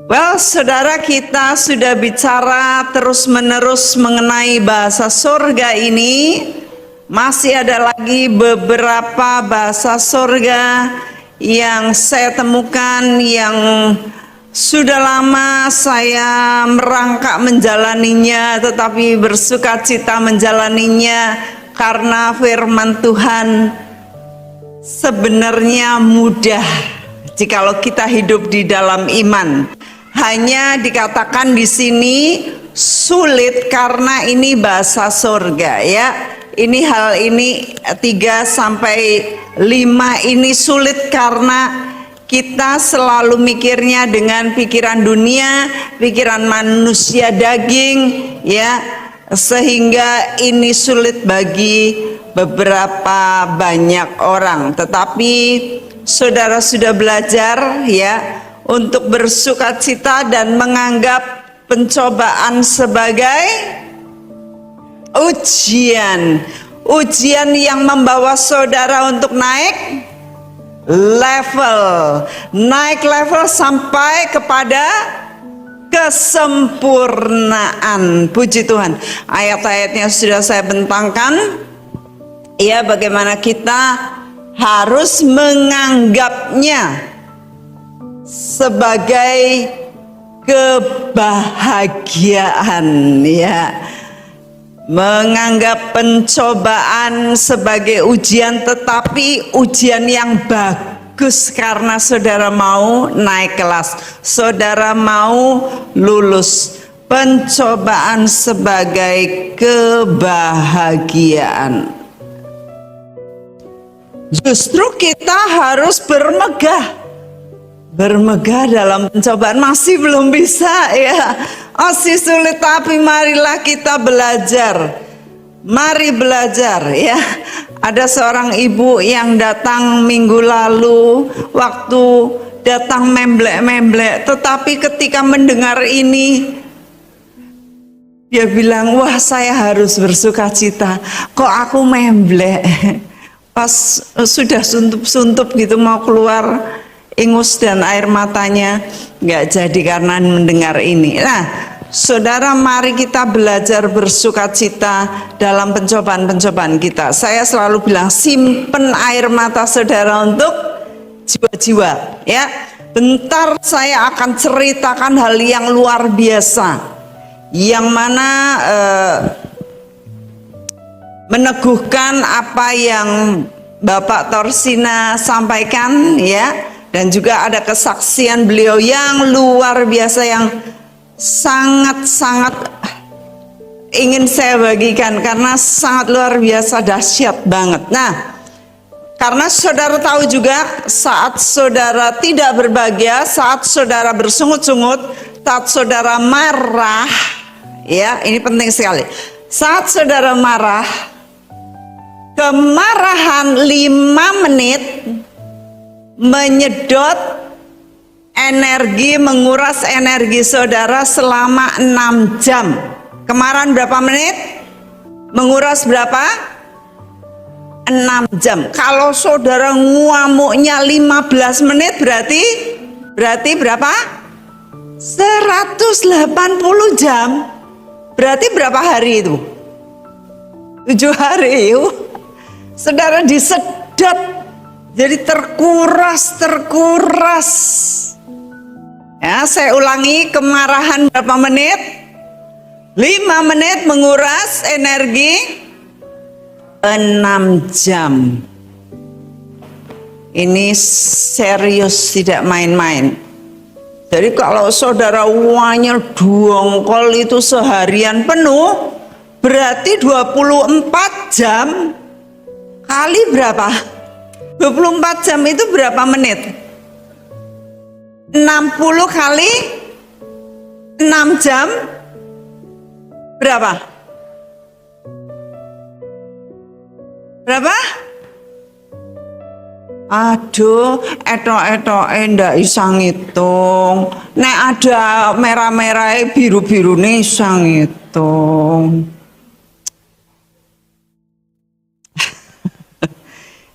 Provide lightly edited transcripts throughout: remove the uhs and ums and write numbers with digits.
Well, saudara, kita sudah bicara terus-menerus mengenai bahasa surga ini. Masih ada lagi beberapa bahasa surga yang saya temukan yang sudah lama saya merangkak menjalaninya, tetapi bersuka cita menjalaninya karena firman Tuhan sebenarnya mudah jikalau kita hidup di dalam iman. Hanya dikatakan di sini sulit karena ini bahasa surga, ya. Ini hal ini 3 sampai 5 ini sulit karena kita selalu mikirnya dengan pikiran dunia, pikiran manusia daging, ya. Sehingga ini sulit bagi beberapa banyak orang. Tetapi saudara sudah belajar, ya, untuk bersuka cita dan menganggap pencobaan sebagai ujian yang membawa saudara untuk naik level sampai kepada kesempurnaan. Puji Tuhan. Ayat-ayatnya sudah saya bentangkan, ya, bagaimana kita harus menganggapnya sebagai kebahagiaan, ya. Menganggap pencobaan sebagai ujian, tetapi ujian yang bagus karena saudara mau naik kelas, saudara mau lulus. Pencobaan sebagai kebahagiaan. Justru kita harus bermegah dalam pencobaan. Masih belum bisa, ya, masih sulit, tapi marilah kita belajar. Mari belajar, ya. Ada seorang ibu yang datang minggu lalu, waktu datang memblek-memblek, tetapi ketika mendengar ini dia bilang, wah, saya harus bersuka cita, kok aku memblek. Pas sudah suntup-suntup gitu mau keluar ingus dan air matanya, nggak jadi karena mendengar ini. Nah, saudara, mari kita belajar bersuka cita dalam pencobaan-pencobaan kita. Saya selalu bilang, simpen air mata saudara untuk jiwa-jiwa, ya. Bentar saya akan ceritakan hal yang luar biasa, yang mana meneguhkan apa yang Bapak Torsina sampaikan, ya. Dan juga ada kesaksian beliau yang luar biasa, yang sangat-sangat ingin saya bagikan karena sangat luar biasa, dahsyat banget. Nah, karena saudara tahu juga, saat saudara tidak berbahagia, saat saudara bersungut-sungut, saat saudara marah, ya, ini penting sekali. Saat saudara marah, kemarahan 5 menit menyedot energi, menguras energi saudara selama 6 jam. Kemarahan berapa menit? Menguras berapa? 6 jam. Kalau saudara ngamuknya 15 menit berarti berapa? 180 jam. Berarti berapa hari itu? 7 hari. Saudara disedot, jadi terkuras. Ya, saya ulangi, kemarahan berapa menit? 5 menit menguras energi 6 jam. Ini serius, tidak main-main. Jadi kalau saudara wanyel dongkol itu seharian penuh, berarti 24 jam kali berapa? 24 jam itu berapa menit? 60 kali 6 jam berapa? Berapa? Aduh, etok-etoke ndak bisa ngitung. Nek ada merah-merah biru-biru nih bisa ngitung.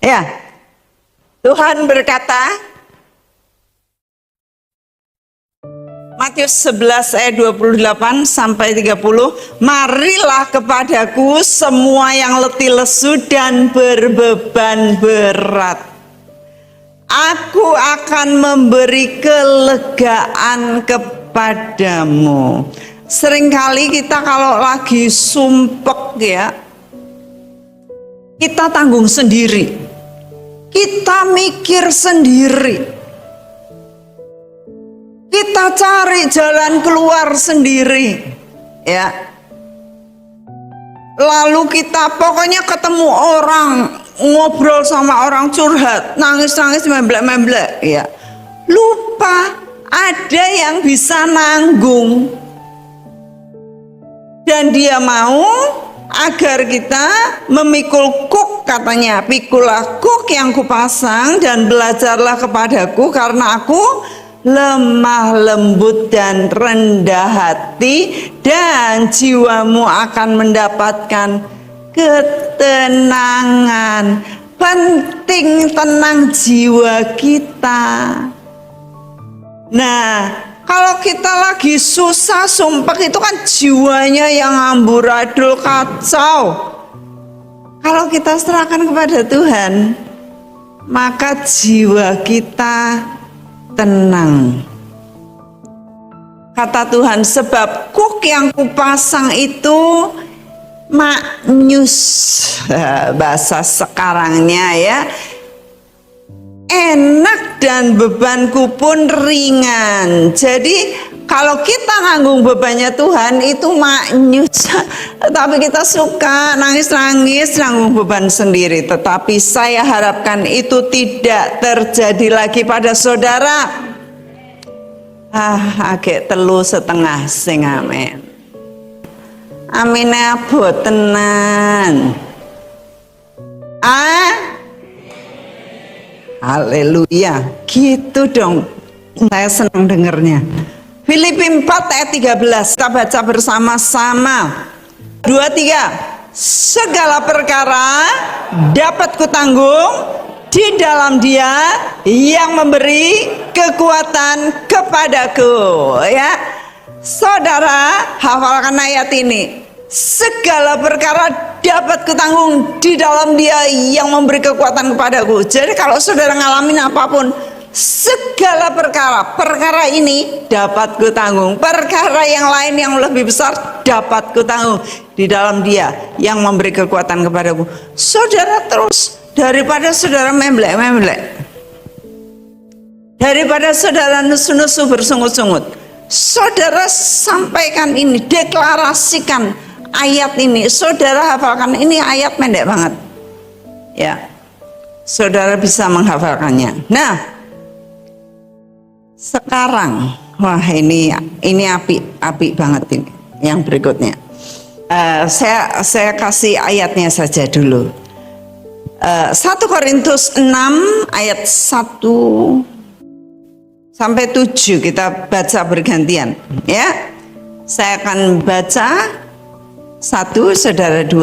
Ya. Tuhan berkata, Matius 11 ayat 28 sampai 30. Marilah kepadaku semua yang letih lesu dan berbeban berat. Aku akan memberi kelegaan kepadamu. Seringkali kita kalau lagi sumpek ya, kita tanggung sendiri. Kita mikir sendiri. Kita cari jalan keluar sendiri, ya. Lalu kita pokoknya ketemu orang, ngobrol sama orang, curhat, nangis-nangis, memblek-memblek, ya. Lupa ada yang bisa nanggung. Dan dia mau agar kita memikul kuk, katanya, pikulah kuk yang kupasang dan belajarlah kepadaku karena aku lemah lembut dan rendah hati, dan jiwamu akan mendapatkan ketenangan. Penting tenang jiwa kita. Nah, kalau kita lagi susah sumpek itu kan jiwanya yang amburadul, kacau. Kalau kita serahkan kepada Tuhan, maka jiwa kita tenang. Kata Tuhan, sebab kuk yang kupasang itu maknyus, bahasa sekarangnya ya, enak dan bebanku pun ringan. Jadi kalau kita nanggung bebannya Tuhan itu maknyus, tapi kita suka nangis-nangis nanggung beban sendiri. Tetapi saya harapkan itu tidak terjadi lagi pada saudara. Agak telu setengah sing amin. Amin abot tenan. Haleluya. Gitu dong. Saya senang dengernya. Filipi 4 ayat 13. Kita baca bersama-sama. 2, 3. Segala perkara dapat kutanggung di dalam Dia yang memberi kekuatan kepadaku. Ya, saudara, hafalkan ayat ini. Segala perkara dapat kutanggung di dalam Dia yang memberi kekuatan kepadaku. Jadi kalau saudara ngalamin apapun, segala perkara ini dapat kutanggung. Perkara yang lain yang lebih besar dapat kutanggung di dalam Dia yang memberi kekuatan kepadaku. Saudara terus, daripada saudara memblek-memblek, daripada saudara nusu-nusu bersungut-sungut, saudara sampaikan ini, deklarasikan ayat ini. Saudara hafalkan, ini ayat pendek banget ya, saudara bisa menghafalkannya. Nah, sekarang, wah ini api banget ini. Yang berikutnya, saya kasih ayatnya saja dulu. 1 Korintus 6 ayat 1 sampai 7 kita baca bergantian ya. Saya akan baca 1, saudara 2.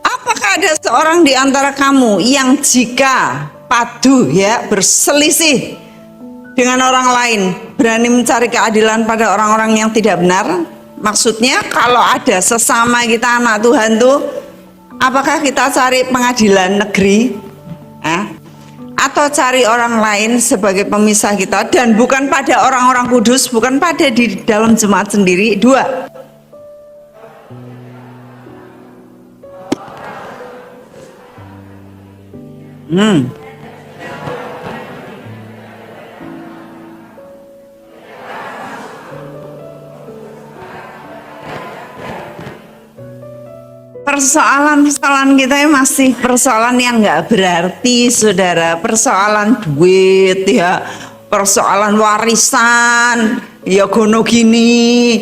Apakah ada seorang di antara kamu yang jika padu ya, berselisih dengan orang lain, berani mencari keadilan pada orang-orang yang tidak benar? Maksudnya kalau ada sesama kita anak Tuhan tuh, apakah kita cari pengadilan negeri atau cari orang lain sebagai pemisah kita, dan bukan pada orang-orang kudus, bukan pada di dalam jemaat sendiri? 2. Persoalan kita masih persoalan yang nggak berarti, saudara. Persoalan duit ya, persoalan warisan ya, gono gini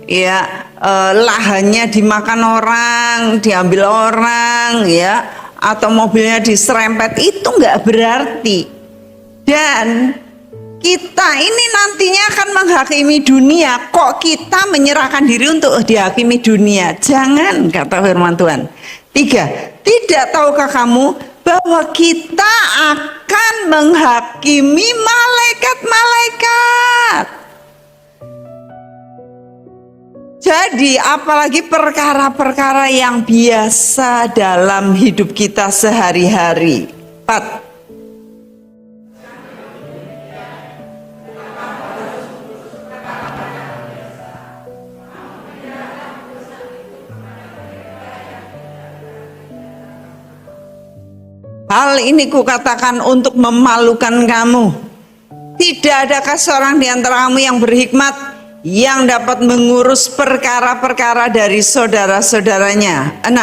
ya, lahannya dimakan orang, diambil orang ya, atau mobilnya diserempet, itu nggak berarti. Dan kita ini nantinya akan menghakimi dunia. Kok kita menyerahkan diri untuk dihakimi dunia? Jangan, kata firman Tuhan. 3. Tidak tahukah kamu bahwa kita akan menghakimi malaikat-malaikat? Jadi apalagi perkara-perkara yang biasa dalam hidup kita sehari-hari. 4. Hal ini kukatakan untuk memalukan kamu. Tidak adakah seorang di antara kamu yang berhikmat yang dapat mengurus perkara-perkara dari saudara-saudaranya? 6.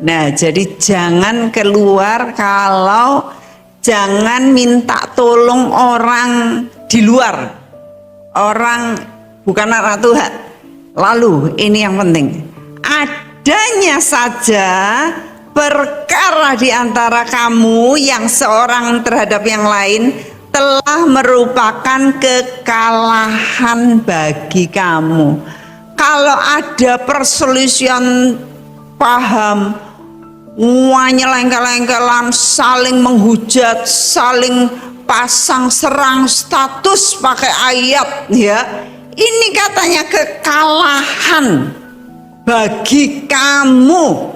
Nah, jadi jangan keluar kalau jangan minta tolong orang di luar. Orang bukan anak Tuhan. Lalu ini yang penting, adanya saja perkara di antara kamu yang seorang terhadap yang lain telah merupakan kekalahan bagi kamu. Kalau ada perselisihan paham, nyelengkel-lengkelan, saling menghujat, saling pasang serang status pakai ayat, ya, ini katanya kekalahan bagi kamu.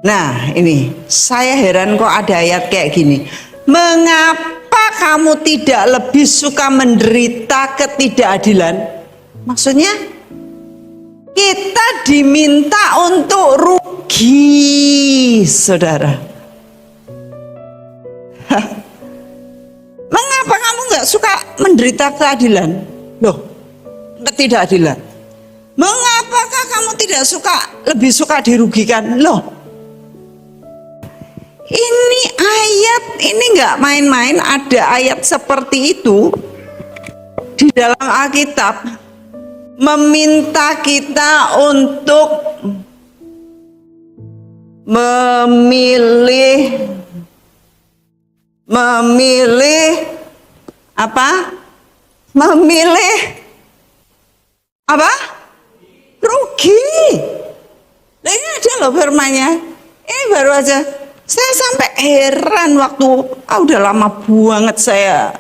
Nah, ini saya heran kok ada ayat kayak gini. Mengapa kamu tidak lebih suka menderita ketidakadilan? Maksudnya kita diminta untuk rugi, saudara. Mengapa kamu nggak suka menderita keadilan? Loh, ketidakadilan. Mengapakah kamu tidak lebih suka dirugikan? Loh, ini ayat ini nggak main-main. Ada ayat seperti itu di dalam Alkitab, meminta kita untuk memilih apa? Memilih apa? Rugi. Nah, ini ada loh firmannya. Ini baru aja saya sampai heran waktu udah lama banget saya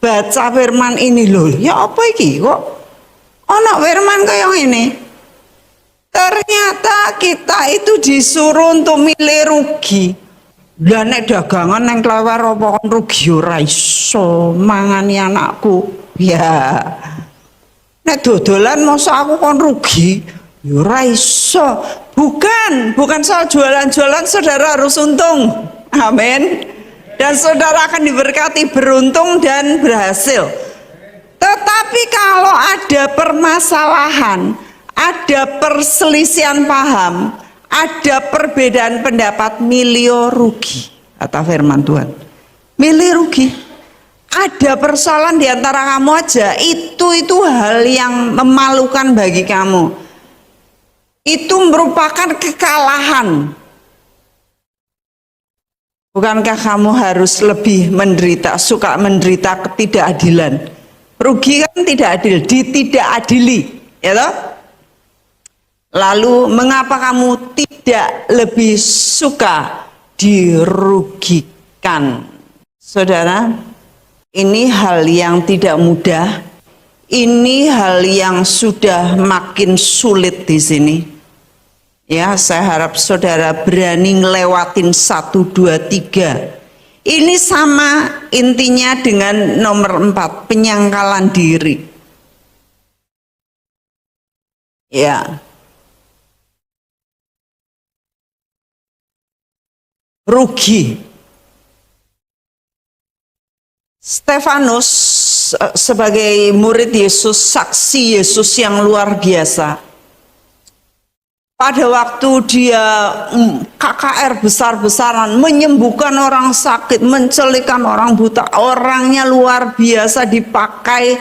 baca firman ini loh. Ya apa iki kok ono firman kayak ini? Ternyata kita itu disuruh untuk milih rugi. Lah nek dagangan nang kelawar apa kon rugi ora iso mangani anakku. Ya. Nek dodolan masa aku kon rugi, ya ora iso. Bukan soal jualan-jualan, saudara harus untung. Amin. Dan saudara akan diberkati beruntung dan berhasil. Tetapi kalau ada permasalahan, ada perselisihan paham, ada perbedaan pendapat, milih rugi, kata firman Tuhan. Milih rugi. Ada persoalan di antara kamu aja, itu hal yang memalukan bagi kamu. Itu merupakan kekalahan. Bukankah kamu harus lebih menderita, suka menderita ketidakadilan? Rugi kan tidak adil, ditidakadili, ya toh? Lalu mengapa kamu tidak lebih suka dirugikan? Saudara, ini hal yang tidak mudah. Ini hal yang sudah makin sulit di sini. Ya, saya harap saudara berani ngelewatin 1, 2, 3. Ini sama intinya dengan nomor 4, penyangkalan diri. Ya. Rugi. Stefanus sebagai murid Yesus, saksi Yesus yang luar biasa. Pada waktu dia KKR besar-besaran, menyembuhkan orang sakit, mencelikakan orang buta, orangnya luar biasa, dipakai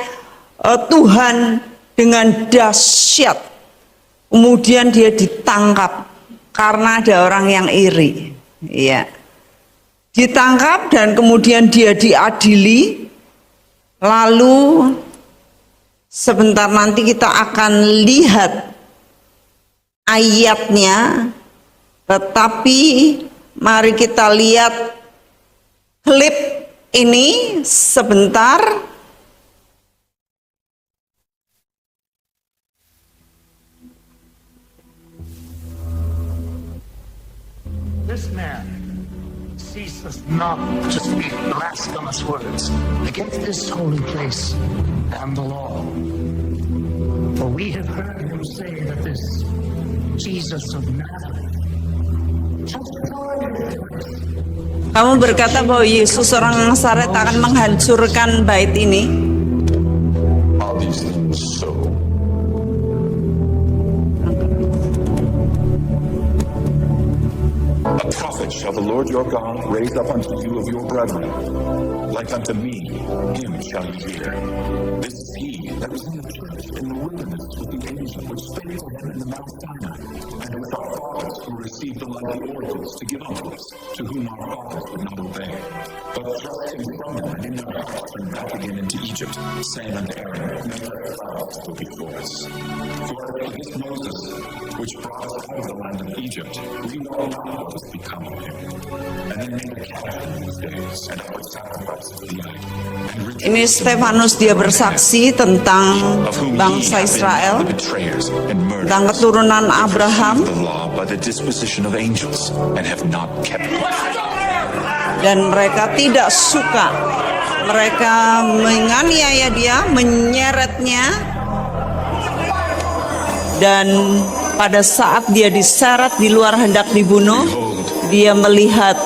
Tuhan dengan dahsyat. Kemudian dia ditangkap karena ada orang yang iri. Ya. Ditangkap dan kemudian dia diadili. Lalu sebentar nanti kita akan lihat ayatnya, tetapi Mari kita lihat klip ini sebentar. This man ceases not to speak blasphemous words against this holy place and the law. For we have heard him say that this Jesus of Nazareth Kamu berkata bahwa Yesus orang Nazaret akan menghancurkan bait ini. Are these things so? A prophet shall the Lord your God raise up unto you of your brethren, like unto me, him shall ye hear. This is he that was in the church in the wilderness with the angel which spake to him in the Mount Sinai, and with our fathers who received the like oracles to give unto us, to whom our fathers would not obey, but thrust him from them, and in their hearts turned back again into Egypt, saying unto Aaron, Make thy clouds go before us. For this Moses, which brought us out of the land of Egypt, we know not what has become of him. And then made a calf in those days, and offered sacrifice of the eye. Ini Stefanus, dia bersaksi tentang bangsa Israel, tentang keturunan Abraham, dan mereka tidak suka. Mereka menganiaya dia, menyeretnya, dan pada saat dia diseret di luar hendak dibunuh, dia melihat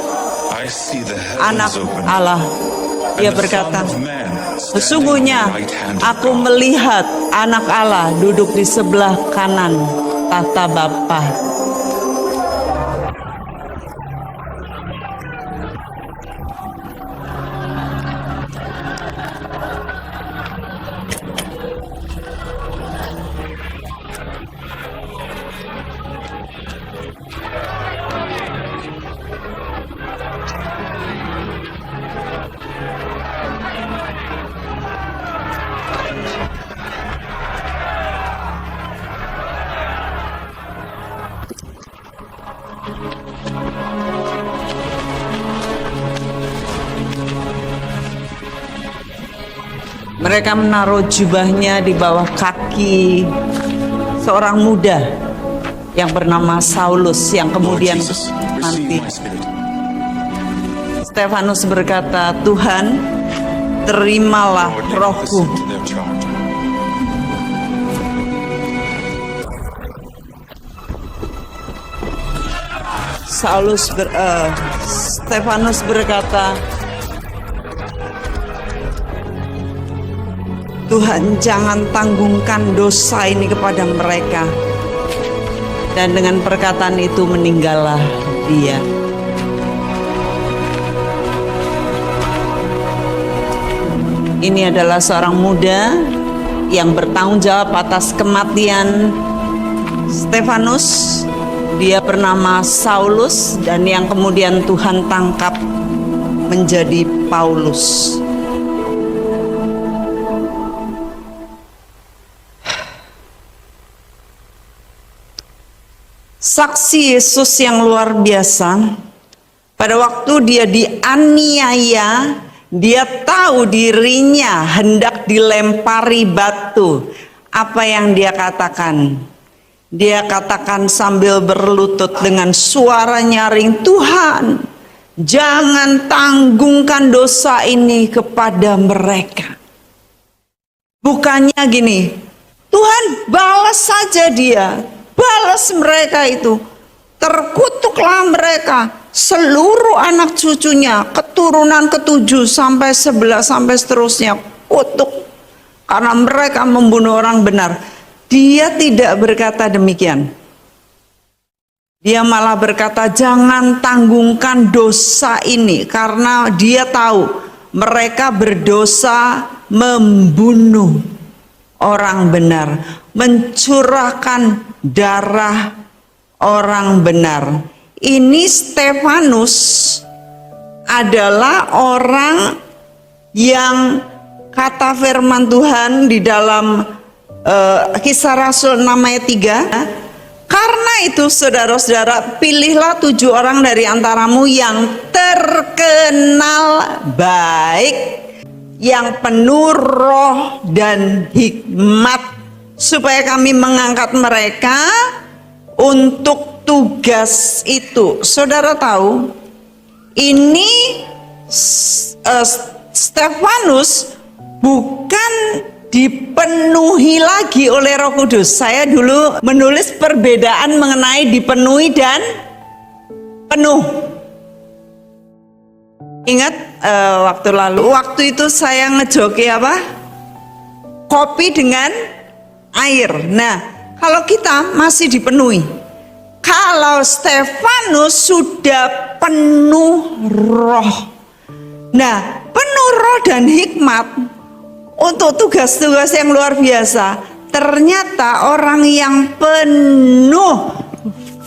anak Allah. Dia berkata, sesungguhnya aku melihat anak Allah duduk di sebelah kanan tahta Bapa. Mereka menaruh jubahnya di bawah kaki seorang muda yang bernama Saulus, yang kemudian mati. Stefanus berkata, Tuhan, terimalah rohku. Stefanus berkata, Tuhan, jangan tanggungkan dosa ini kepada mereka. Dan dengan perkataan itu meninggallah dia. Ini adalah seorang muda yang bertanggung jawab atas kematian Stefanus. Dia bernama Saulus, dan yang kemudian Tuhan tangkap menjadi Paulus. Saksi Yesus yang luar biasa. Pada waktu dia dianiaya, dia tahu dirinya hendak dilempari batu. Apa yang dia katakan? Dia katakan sambil berlutut dengan suara nyaring, Tuhan, jangan tanggungkan dosa ini kepada mereka. Bukannya gini, Tuhan balas saja dia, balas mereka itu, terkutuklah mereka, seluruh anak cucunya, keturunan ke-7 sampai 11 sampai seterusnya, kutuk karena mereka membunuh orang benar. Dia tidak berkata demikian. Dia malah berkata, jangan tanggungkan dosa ini, karena dia tahu mereka berdosa membunuh orang benar, mencurahkan darah orang benar. Ini Stefanus adalah orang yang kata firman Tuhan di dalam Kisah Rasul 6 ayat 3, Karena itu saudara-saudara, pilihlah 7 orang dari antaramu yang terkenal baik, yang penuh roh dan hikmat, supaya kami mengangkat mereka untuk tugas itu. Saudara tahu, ini Stefanus bukan dipenuhi lagi oleh Roh Kudus. Saya dulu menulis perbedaan mengenai dipenuhi dan penuh. Ingat waktu itu saya ngejoki apa? Kopi dengan air. Nah, kalau kita masih dipenuhi. Kalau Stefanus sudah penuh roh. Nah, penuh roh dan hikmat untuk tugas-tugas yang luar biasa. Ternyata orang yang penuh,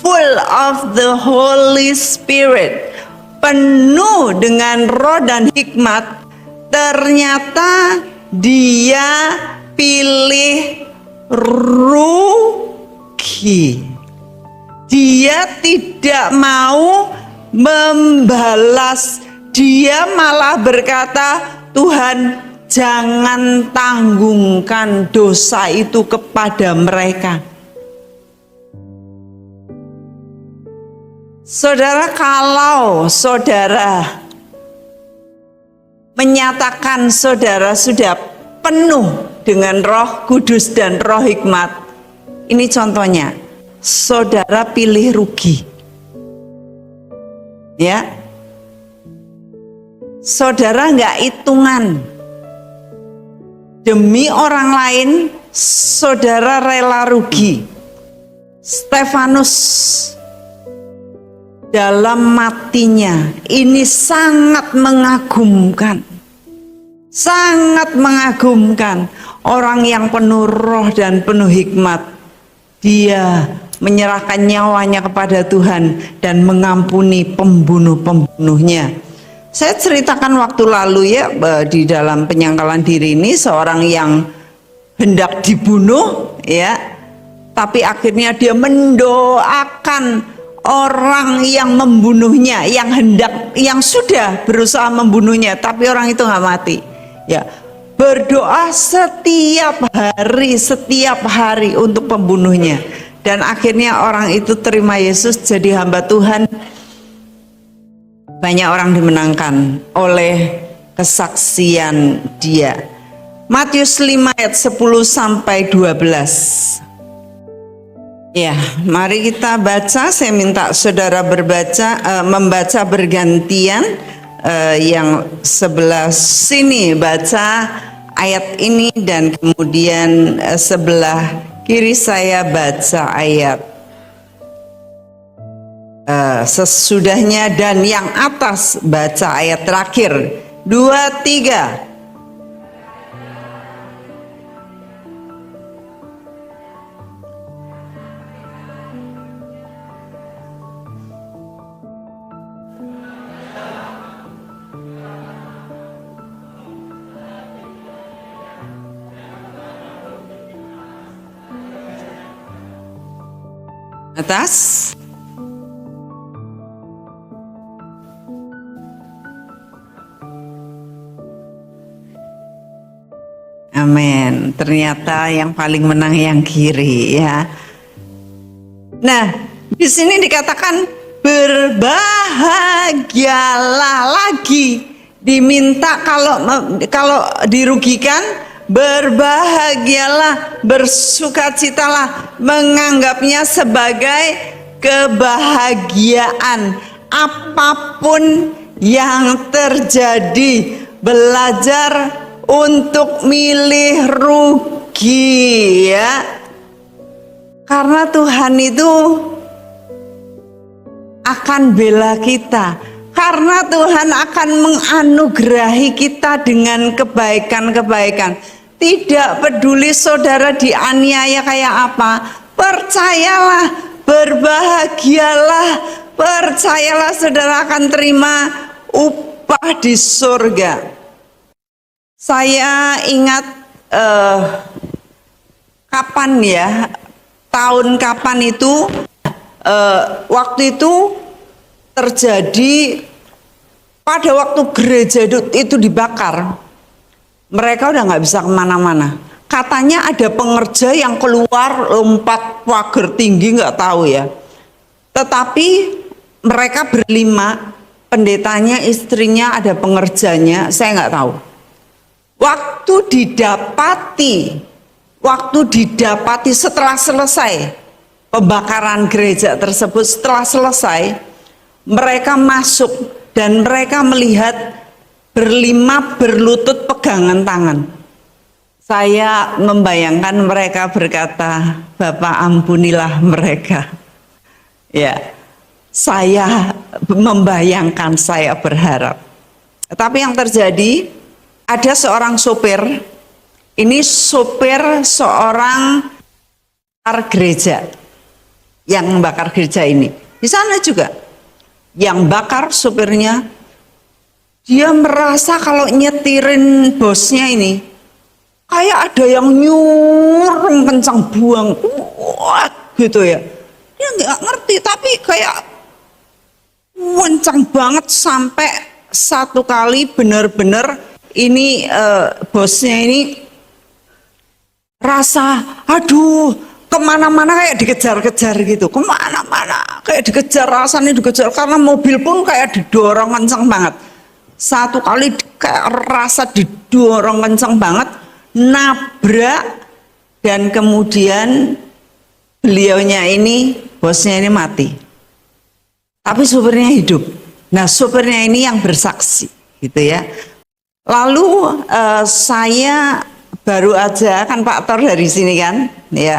full of the Holy Spirit, penuh dengan roh dan hikmat, ternyata dia pilih rugi. Dia tidak mau membalas. Dia malah berkata, Tuhan, jangan tanggungkan dosa itu kepada mereka. Saudara, kalau saudara menyatakan saudara sudah penuh dengan Roh Kudus dan Roh Hikmat, ini contohnya, saudara pilih rugi. Ya, saudara nggak hitungan. Demi orang lain, saudara rela rugi. Stefanus dalam matinya ini sangat mengagumkan. Sangat mengagumkan. Orang yang penuh roh dan penuh hikmat, dia menyerahkan nyawanya kepada Tuhan dan mengampuni pembunuh-pembunuhnya. Saya ceritakan waktu lalu ya, di dalam penyangkalan diri ini seorang yang hendak dibunuh ya, tapi akhirnya dia mendoakan orang yang membunuhnya, yang sudah berusaha membunuhnya, tapi orang itu nggak mati ya. Berdoa setiap hari untuk pembunuhnya, dan akhirnya orang itu terima Yesus jadi hamba Tuhan. Banyak orang dimenangkan oleh kesaksian dia. Matius 5 ayat 10 sampai 12. Ya, mari kita baca. Saya minta saudara membaca bergantian. Yang sebelah sini baca ayat ini, dan kemudian sebelah kiri saya baca ayat sesudahnya, dan yang atas baca ayat terakhir. 2, 3. Atas. Amin. Ternyata yang paling menang yang kiri ya. Nah, di sini dikatakan berbahagialah, lagi diminta kalau dirugikan, berbahagialah, bersukacitalah, menganggapnya sebagai kebahagiaan apapun yang terjadi. Belajar untuk milih rugi ya, karena Tuhan itu akan bela kita, karena Tuhan akan menganugerahi kita dengan kebaikan-kebaikan. Tidak peduli saudara dianiaya kayak apa, percayalah, berbahagialah, percayalah saudara akan terima upah di surga. Saya ingat kapan ya, tahun kapan itu, waktu itu terjadi pada waktu gereja itu dibakar, mereka udah nggak bisa kemana-mana. Katanya ada pengerja yang keluar lompat pagar tinggi, nggak tahu ya. Tetapi mereka berlima, pendetanya, istrinya, ada pengerjanya, saya nggak tahu. Waktu didapati setelah selesai pembakaran gereja tersebut, setelah selesai mereka masuk dan mereka melihat berlima berlutut pegangan tangan. Saya membayangkan mereka berkata, "Bapak ampunilah mereka." Ya, saya membayangkan, saya berharap. Tapi yang terjadi, ada seorang sopir, ini sopir seorang gereja yang membakar gereja ini. Di sana juga yang bakar sopirnya, dia merasa kalau nyetirin bosnya ini kayak ada yang nyurung kencang buang, wah gitu ya. Dia nggak ngerti, tapi kayak kencang banget sampai satu kali benar-benar ini bosnya ini rasa, aduh, kemana-mana kayak dikejar-kejar gitu, kemana-mana kayak dikejar, rasanya dikejar karena mobil pun kayak didorong kencang banget. Satu kali kayak rasa didorong kencang banget, nabrak, dan kemudian beliaunya ini, bosnya ini mati. Tapi supirnya hidup. Nah, supirnya ini yang bersaksi, gitu ya. Lalu saya baru aja, kan Pak Tor dari sini kan, ya,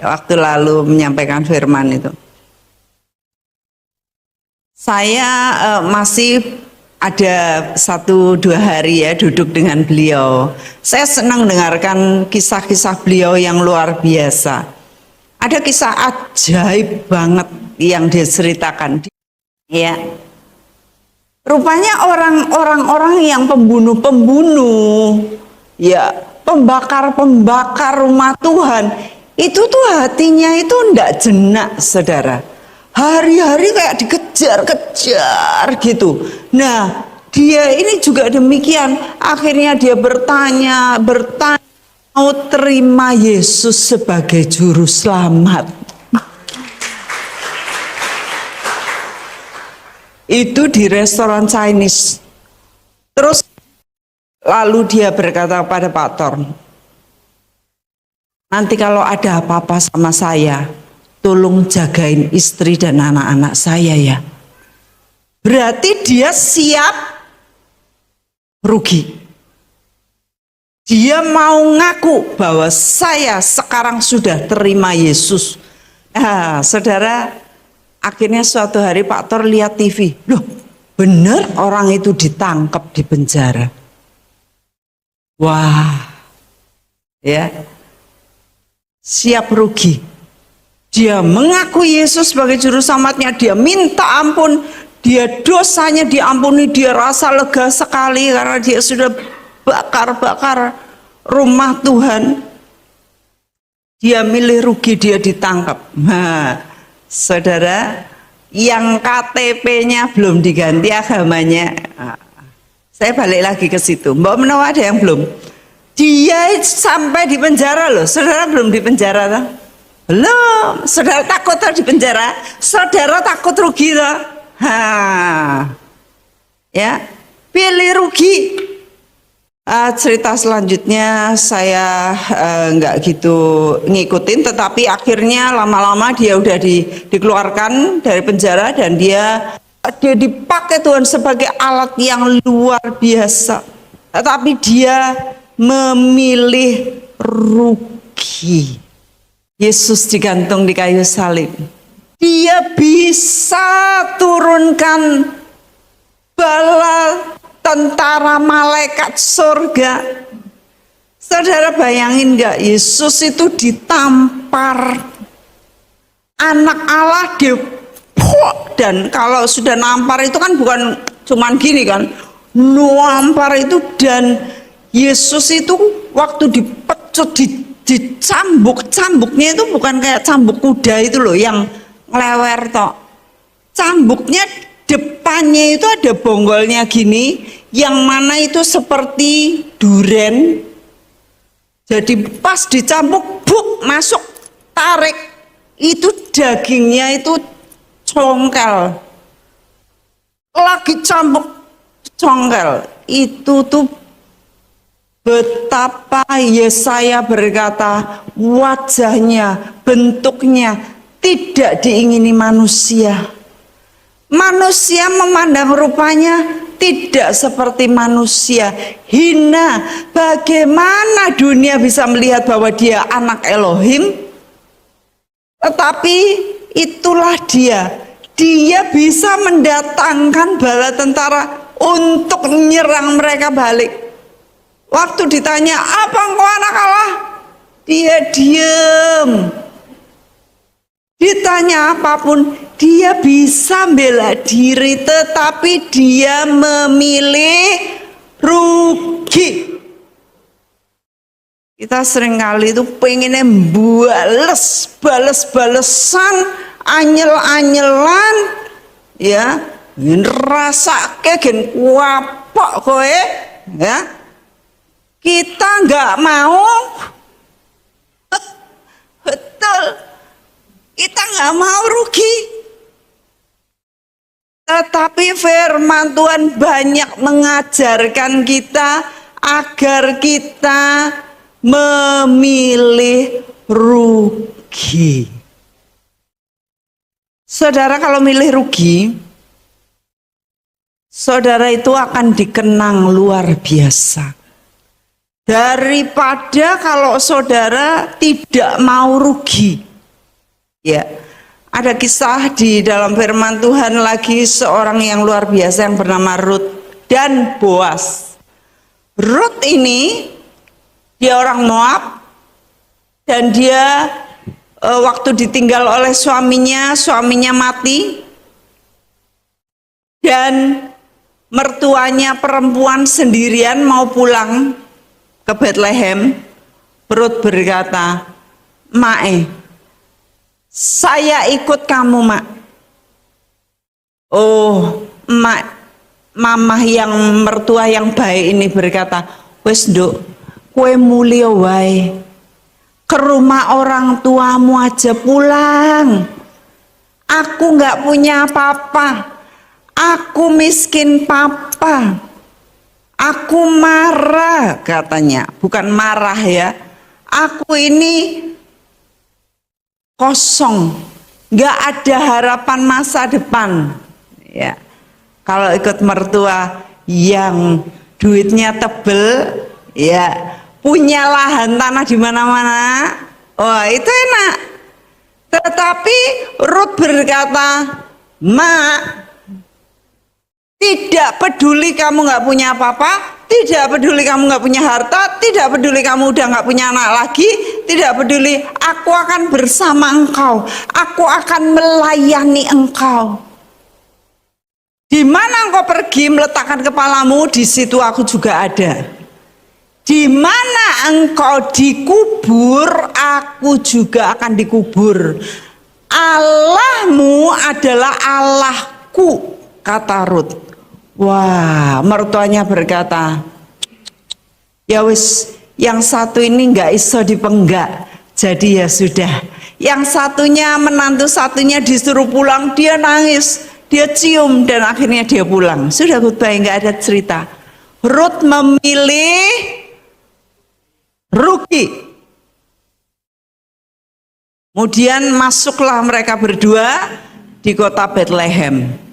waktu lalu menyampaikan firman itu. Saya masih ada 1-2 hari ya duduk dengan beliau. Saya senang dengarkan kisah-kisah beliau yang luar biasa. Ada kisah ajaib banget yang dia ceritakan. Ya, rupanya orang-orang yang pembunuh, ya, pembakar rumah Tuhan, itu tuh hatinya itu ndak jenak, saudara. Hari-hari kayak dikejar-kejar gitu. Nah, dia ini juga demikian. Akhirnya dia bertanya, mau terima Yesus sebagai juru selamat. Itu di restoran Chinese. Terus lalu dia berkata pada Pak Tor, "Nanti kalau ada apa-apa sama saya, tolong jagain istri dan anak-anak saya ya." Berarti dia siap rugi. Dia mau ngaku bahwa saya sekarang sudah terima Yesus. Saudara, akhirnya suatu hari Pak Tor lihat TV. Loh, bener orang itu ditangkap di penjara. Wah, ya, siap rugi. Dia mengaku Yesus sebagai juru selamatnya, dia minta ampun, dia dosanya diampuni, dia rasa lega sekali karena dia sudah bakar rumah Tuhan. Dia milih rugi, dia ditangkap. Nah, saudara, yang KTP-nya belum diganti agamanya. Saya balik lagi ke situ. Mbak Menawa ada yang belum? Dia sampai di penjara loh. Saudara belum di penjara toh? Belum. Saudara takut toh di penjara? Saudara takut rugi toh? Ya, pilih rugi. Cerita selanjutnya saya nggak gitu ngikutin, tetapi akhirnya lama-lama dia udah dikeluarkan dari penjara dan dia dipakai Tuhan sebagai alat yang luar biasa. Tetapi dia memilih rugi. Yesus digantung di kayu salib. Dia bisa turunkan bala tentara malaikat surga. Saudara bayangin gak, Yesus itu ditampar, anak Allah dan kalau sudah nampar itu kan bukan cuman gini kan, nampar itu, dan Yesus itu waktu dipecut, Cambuknya itu bukan kayak cambuk kuda itu loh yang ngelewer tok. Cambuknya depannya itu ada bonggolnya gini, yang mana itu seperti duren. Jadi pas dicambuk, buk, masuk, tarik, itu dagingnya itu congkel. Lagi cambuk, congkel. Itu tuh betapa Yesaya berkata, wajahnya, bentuknya tidak diingini manusia. Manusia memandang rupanya tidak seperti manusia, hina. Bagaimana dunia bisa melihat bahwa dia anak Elohim? Tetapi itulah dia. Dia bisa mendatangkan bala tentara untuk menyerang mereka balik. Waktu ditanya, apa engkau anak Allah? Dia diam. Ditanya apapun, dia bisa bela diri, tetapi dia memilih rugi. Kita seringkali itu pengennya bales-balesan, anyel-anyelan, ya, ngerasake gen kuapok kowe, ya. Kita nggak mau, betul. Kita nggak mau rugi. Tetapi firman Tuhan banyak mengajarkan kita agar kita memilih rugi. Saudara, kalau milih rugi, saudara itu akan dikenang luar biasa. Daripada kalau saudara tidak mau rugi. Ya, ada kisah di dalam firman Tuhan lagi seorang yang luar biasa yang bernama Rut dan Boas. Rut ini dia orang Moab dan dia waktu ditinggal oleh suaminya mati dan mertuanya perempuan sendirian mau pulang ke Bethlehem. Rut berkata, "Mae, saya ikut kamu, Mak." Oh, Mak, mamah yang mertua yang baik ini berkata, "Wes, Nduk, kue mulia wae. Ke rumah orang tuamu aja pulang. Aku nggak punya apa-apa. Aku miskin papa. Aku marah," katanya. Bukan marah ya. "Aku ini kosong, nggak ada harapan masa depan." Ya, kalau ikut mertua yang duitnya tebel, ya, punya lahan tanah di mana-mana, wah itu enak. Tetapi Rut berkata, "Mak, tidak peduli kamu nggak punya apa-apa, tidak peduli kamu nggak punya harta, tidak peduli kamu udah nggak punya anak lagi, tidak peduli, aku akan bersama engkau, aku akan melayani engkau. Di mana engkau pergi meletakkan kepalamu, di situ aku juga ada. Di mana engkau dikubur, aku juga akan dikubur. Allahmu adalah Allahku," kata Rut. Wah, mertuanya berkata, "Ya wis, yang satu ini nggak iso dipenggak, jadi ya sudah. Yang satunya, menantu satunya disuruh pulang, dia nangis, dia cium, dan akhirnya dia pulang. Sudah goodbye, nggak ada cerita." Rut memilih rugi. Kemudian masuklah mereka berdua di kota Bethlehem.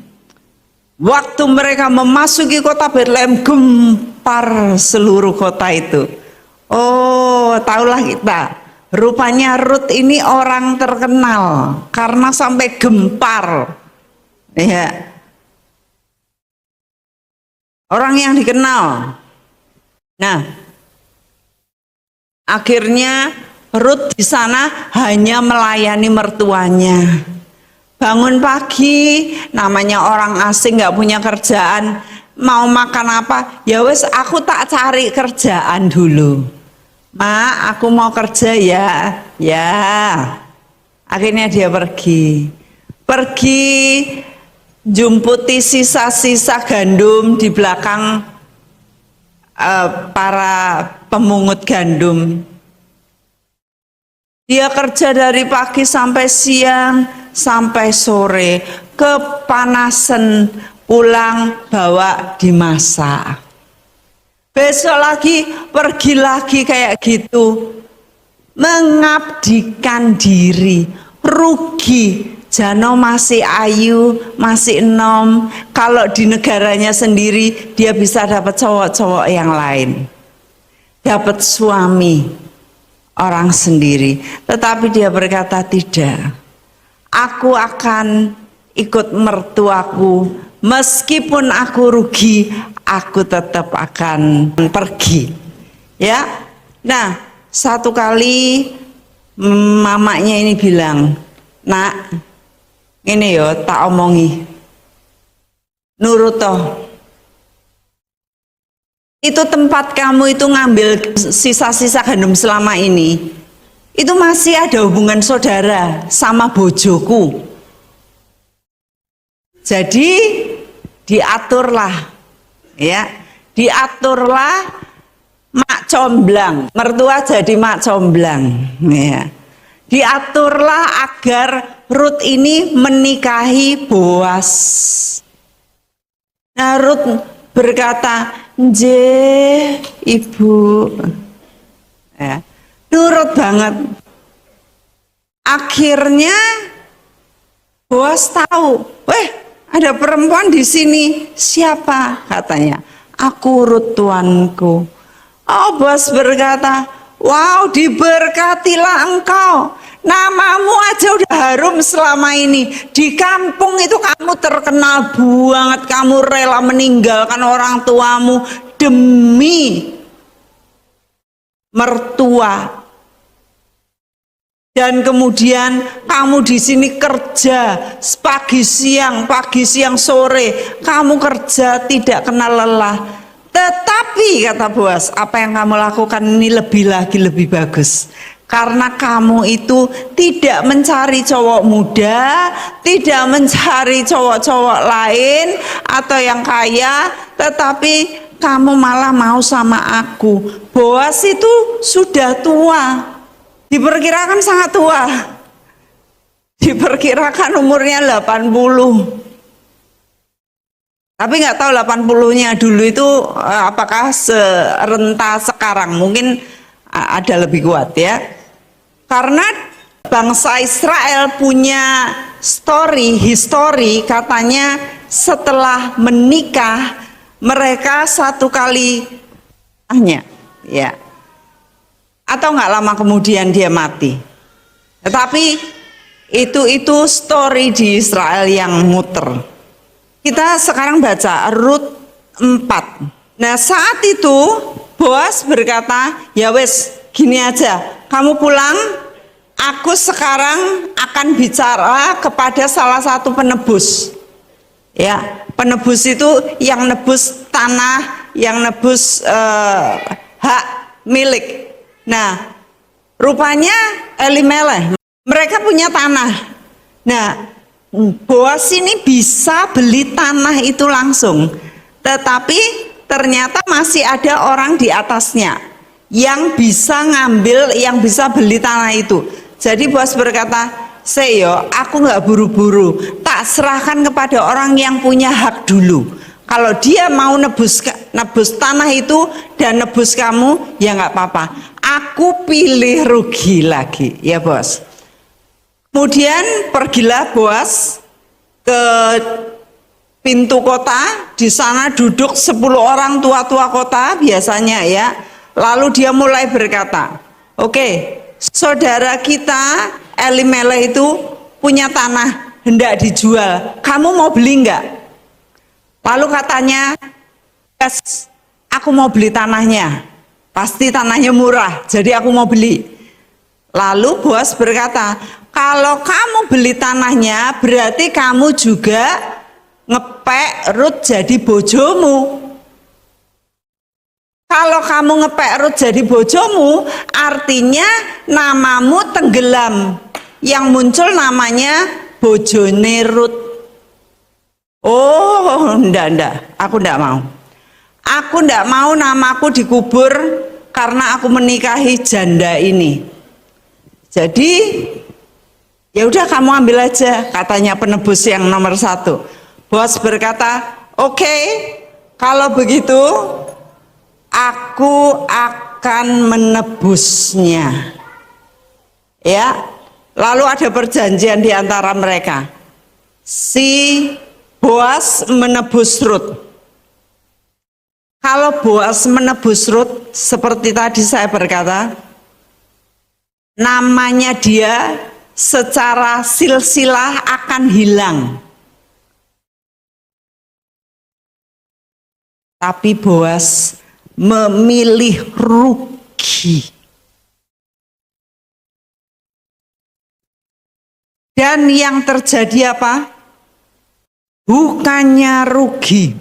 Waktu mereka memasuki kota Bethlehem, gempar seluruh kota itu. Oh, tahulah kita. Rupanya Rut ini orang terkenal karena sampai gempar. Ya. Orang yang dikenal. Nah, akhirnya Rut di sana hanya melayani mertuanya. Bangun pagi, namanya orang asing nggak punya kerjaan, mau makan apa? Ya wes, aku tak cari kerjaan dulu. Ma, aku mau kerja ya. Ya. Akhirnya dia pergi. Pergi jumputi sisa-sisa gandum di belakang para pemungut gandum. Dia kerja dari pagi sampai siang, sampai sore, kepanasan, pulang bawa dimasak. Besok lagi pergi lagi kayak gitu, mengabdikan diri, rugi. Jano masih ayu, masih enom. Kalau di negaranya sendiri dia bisa dapat cowok-cowok yang lain, dapat suami orang sendiri. Tetapi dia berkata tidak, aku akan ikut mertuaku, meskipun aku rugi, aku tetap akan pergi. Ya, nah satu kali mamanya ini bilang, nak, ini yo tak omongi, nurut toh. Itu tempat kamu itu ngambil sisa-sisa gandum selama ini, itu masih ada hubungan saudara sama bojoku. Jadi diaturlah, ya, diaturlah mak comblang, mertua jadi mak comblang, ya. Diaturlah agar Rut ini menikahi Boas. Nah, Rut berkata, "Nggih, Ibu." Ya, nurut banget. Akhirnya Boas tahu, ada perempuan di sini. Siapa? Katanya, "Aku Rut, tuanku." Oh, Boas berkata, "Wow, diberkatilah engkau. Namamu aja udah harum selama ini. Di kampung itu kamu terkenal banget. Kamu rela meninggalkan orang tuamu demi mertua. Dan kemudian kamu di sini kerja pagi siang sore. Kamu kerja tidak kenal lelah. Tetapi," kata Boas, "apa yang kamu lakukan ini lebih bagus. Karena kamu itu tidak mencari cowok muda, tidak mencari cowok-cowok lain atau yang kaya, tetapi kamu malah mau sama aku." Boas itu sudah tua, diperkirakan sangat tua, diperkirakan umurnya 80. Tapi nggak tahu 80-nya dulu itu apakah serenta sekarang, mungkin ada lebih kuat ya. Karena bangsa Israel punya histori katanya setelah menikah mereka satu kali ya. Atau nggak lama kemudian dia mati. Tetapi itu story di Israel yang muter. Kita sekarang baca Rut 4. Nah, saat itu Boas berkata, "Ya wes, gini aja, kamu pulang, aku sekarang akan bicara kepada salah satu penebus." Ya, penebus itu yang nebus tanah, yang nebus hak milik. Nah, rupanya Elimelech, mereka punya tanah. Nah, Boas ini bisa beli tanah itu langsung, tetapi ternyata masih ada orang di atasnya yang bisa ngambil, yang bisa beli tanah itu. Jadi Boas berkata, "Seyo, aku nggak buru-buru, tak serahkan kepada orang yang punya hak dulu. Kalau dia mau nebus tanah itu dan nebus kamu, ya nggak apa-apa. Aku pilih rugi lagi, ya Bos." Kemudian pergilah Boas ke pintu kota, di sana duduk 10 orang tua-tua kota biasanya ya. Lalu dia mulai berkata, "Oke, saudara kita Elimelech itu punya tanah hendak dijual. Kamu mau beli enggak?" Lalu katanya, "Yes, aku mau beli tanahnya. Pasti tanahnya murah, jadi aku mau beli." Lalu Boas berkata, "Kalau kamu beli tanahnya, berarti kamu juga ngepek Rut jadi bojomu." Kalau kamu ngepek Rut jadi bojomu, artinya namamu tenggelam. Yang muncul namanya bojone Rut. Oh, enggak, aku enggak mau. Aku enggak mau namaku dikubur karena aku menikahi janda ini. Jadi, ya udah kamu ambil aja, katanya penebus yang nomor 1. Bos berkata, oke, kalau begitu aku akan menebusnya. Ya, lalu ada perjanjian di antara mereka. Si Boas menebus Rut. Kalau Boas menebus Rut, seperti tadi saya berkata, namanya dia secara silsilah akan hilang. Tapi Boas memilih rugi. Dan yang terjadi apa? Bukannya rugi,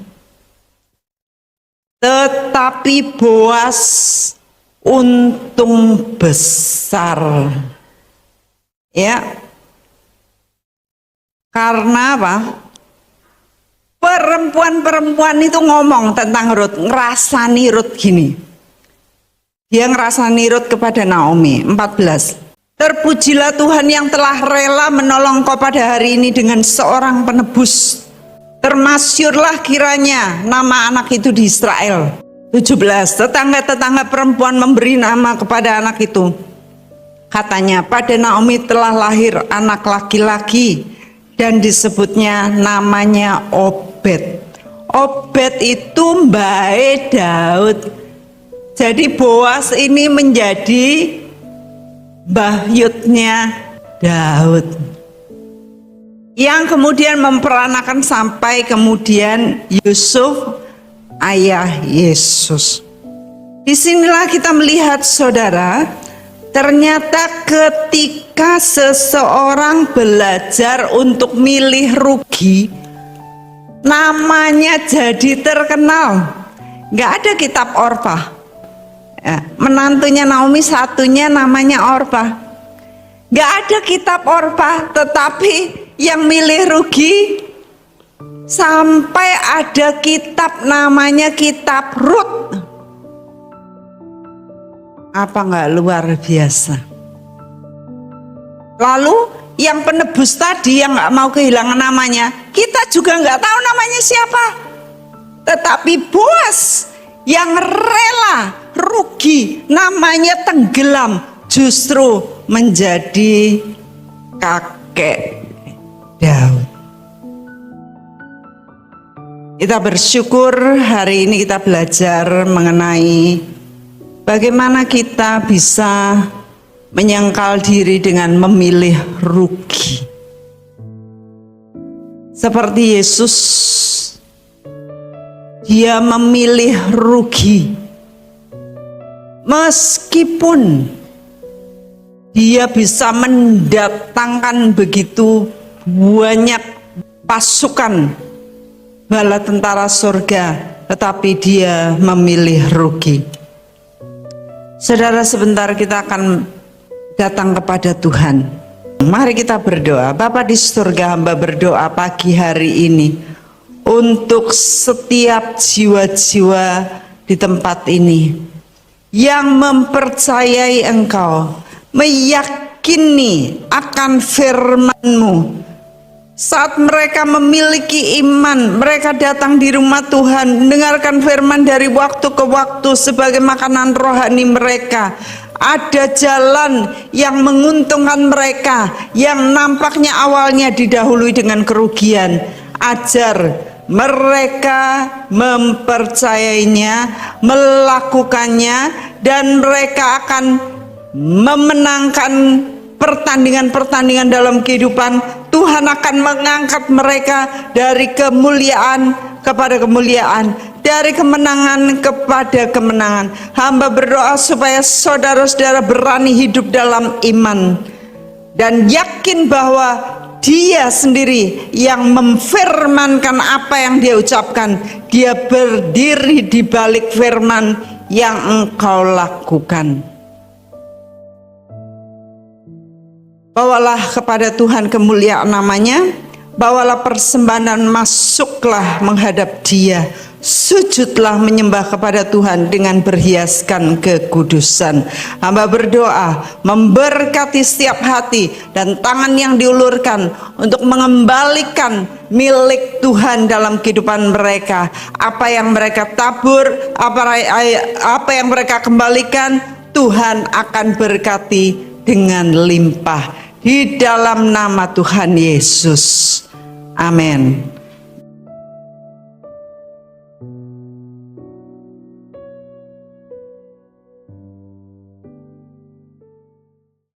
tetapi Boas untung besar. Ya. Karena apa? Perempuan-perempuan itu ngomong tentang Rut, ngerasani Rut gini. Dia ngerasani Rut kepada Naomi, 14. Terpujilah Tuhan yang telah rela menolong kau pada hari ini dengan seorang penebus. Termasyurlah kiranya nama anak itu di Israel. 17. Tetangga-tetangga perempuan memberi nama kepada anak itu. Katanya, pada Naomi telah lahir anak laki-laki dan disebutnya namanya Obed. Obed itu mbae Daud. Jadi Boas ini menjadi mbahyutnya Daud. Yang kemudian memperanakan sampai kemudian Yusuf, ayah Yesus. Disinilah kita melihat saudara, ternyata ketika seseorang belajar untuk milih rugi, namanya jadi terkenal. Gak ada kitab Orpah. Ya, menantunya Naomi satunya namanya Orpah. Gak ada kitab Orpah, tetapi yang milih rugi sampai ada kitab namanya kitab Rut. Apa nggak luar biasa? Lalu yang penebus tadi yang nggak mau kehilangan namanya, kita juga nggak tahu namanya siapa. Tetapi Boas yang rela rugi, namanya tenggelam, justru menjadi kakek Daud. Kita bersyukur hari ini kita belajar mengenai bagaimana kita bisa menyangkal diri dengan memilih rugi. Seperti Yesus, dia memilih rugi. Meskipun dia bisa mendatangkan begitu banyak pasukan bala tentara surga, tetapi dia memilih rugi. Saudara, sebentar kita akan datang kepada Tuhan. Mari kita berdoa. Bapa di surga, hamba berdoa pagi hari ini untuk setiap jiwa-jiwa di tempat ini yang mempercayai Engkau, meyakini akan firman-Mu. Saat mereka memiliki iman, mereka datang di rumah Tuhan, mendengarkan firman dari waktu ke waktu sebagai makanan rohani mereka. Ada jalan yang menguntungkan mereka, yang nampaknya awalnya didahului dengan kerugian. Ajar mereka mempercayainya, melakukannya, dan mereka akan memenangkan pertandingan-pertandingan dalam kehidupan. Tuhan akan mengangkat mereka dari kemuliaan kepada kemuliaan, dari kemenangan kepada kemenangan. Hamba berdoa supaya saudara-saudara berani hidup dalam iman dan yakin bahwa Dia sendiri yang memfirmankan apa yang Dia ucapkan. Dia berdiri di balik firman yang engkau lakukan. Bawalah kepada Tuhan kemuliaan namanya, bawalah persembahan dan masuklah menghadap Dia. Sujudlah menyembah kepada Tuhan dengan berhiaskan kekudusan. Hamba berdoa memberkati setiap hati dan tangan yang diulurkan untuk mengembalikan milik Tuhan dalam kehidupan mereka. Apa yang mereka tabur, apa yang mereka kembalikan, Tuhan akan berkati dengan limpah di dalam nama Tuhan Yesus. Amin.